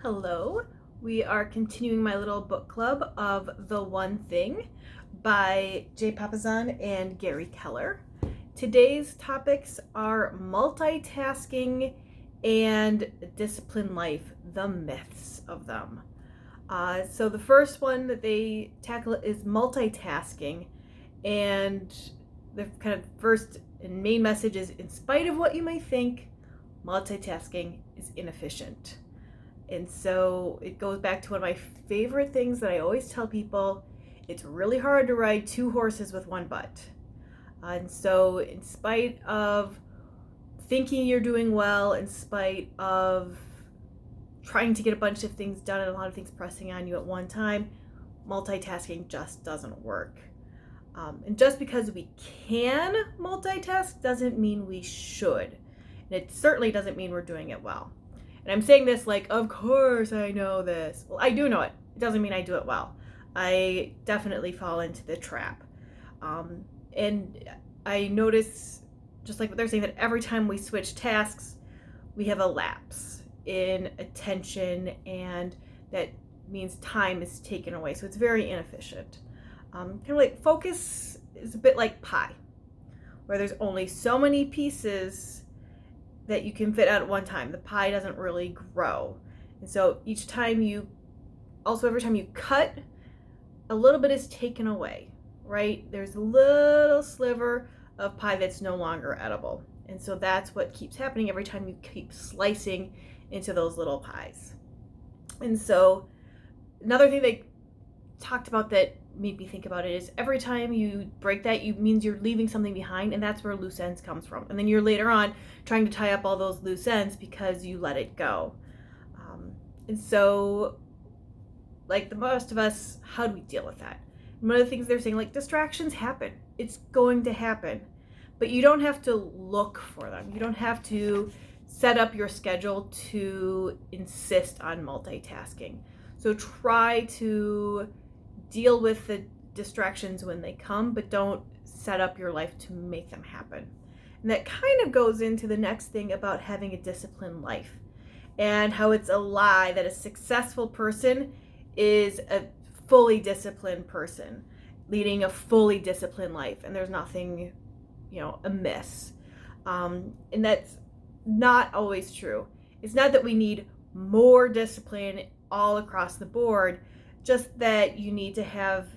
Hello. We are continuing my little book club of The One Thing by Jay Papasan and Gary Keller. Today's topics are multitasking and disciplined life, the myths of them. So the first one that they tackle is multitasking, and the kind of first and main message is, in spite of what you may think, multitasking is inefficient. And so it goes back to one of my favorite things that I always tell people. It's really hard to ride two horses with one butt. And so in spite of thinking you're doing well, in spite of trying to get a bunch of things done and a lot of things pressing on you at one time, multitasking just doesn't work. And just because we can multitask doesn't mean we should. And it certainly doesn't mean we're doing it well. And I'm saying this like, of course I know this. Well, I do know it. It doesn't mean I do it well. I definitely fall into the trap. And I notice, just like what they're saying, that every time we switch tasks, we have a lapse in attention, and that means time is taken away. So it's very inefficient. Kind of like focus is a bit like pie, where there's only so many pieces that you can fit out at one time. The pie doesn't really grow. And so every time you cut, a little bit is taken away, right? There's a little sliver of pie that's no longer edible. And so that's what keeps happening every time you keep slicing into those little pies. And so another thing they talked about that made me think about it is, every time you break that, means you're leaving something behind, and that's where loose ends comes from. And then you're later on trying to tie up all those loose ends because you let it go. And so, like the most of us, how do we deal with that? And one of the things they're saying, like, distractions happen. It's going to happen. But you don't have to look for them. You don't have to set up your schedule to insist on multitasking. So try to deal with the distractions when they come, but don't set up your life to make them happen. And that kind of goes into the next thing about having a disciplined life, and how it's a lie that a successful person is a fully disciplined person leading a fully disciplined life, and there's nothing, amiss. And that's not always true. It's not that we need more discipline all across the board, just that you need to have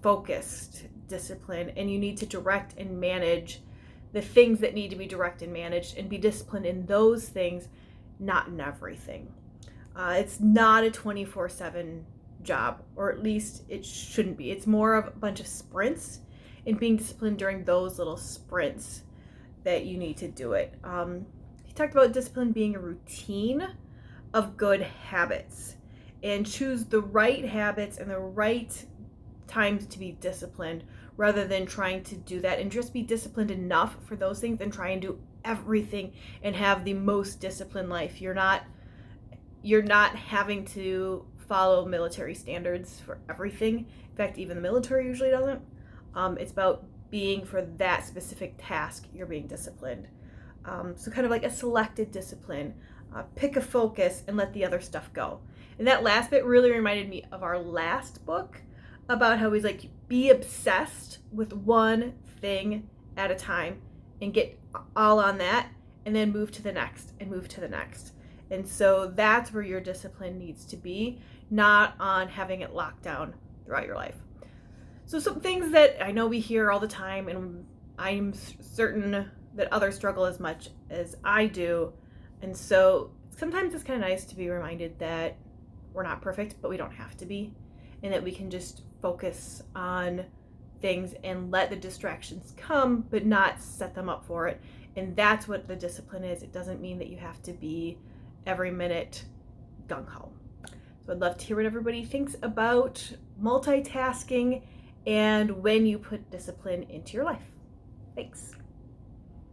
focused discipline, and you need to direct and manage the things that need to be directed and managed, and be disciplined in those things, not in everything. It's not a 24/7 job, or at least it shouldn't be. It's more of a bunch of sprints, and being disciplined during those little sprints that you need to do it. He talked about discipline being a routine of good habits, and choose the right habits and the right times to be disciplined, rather than trying to do that and just be disciplined enough for those things and try and do everything and have the most disciplined life. You're not having to follow military standards for everything. In fact, even the military usually doesn't. It's about being, for that specific task, you're being disciplined. So kind of like a selected discipline. Pick a focus and let the other stuff go. And that last bit really reminded me of our last book, about how he's like, be obsessed with one thing at a time and get all on that, and then move to the next and move to the next. And so that's where your discipline needs to be, not on having it locked down throughout your life. So some things that I know we hear all the time, and I'm certain that others struggle as much as I do. And so sometimes it's kind of nice to be reminded that we're not perfect, but we don't have to be, and that we can just focus on things and let the distractions come, but not set them up for it. And that's what the discipline is. It doesn't mean that you have to be every minute gung-ho. So I'd love to hear what everybody thinks about multitasking and when you put discipline into your life. Thanks.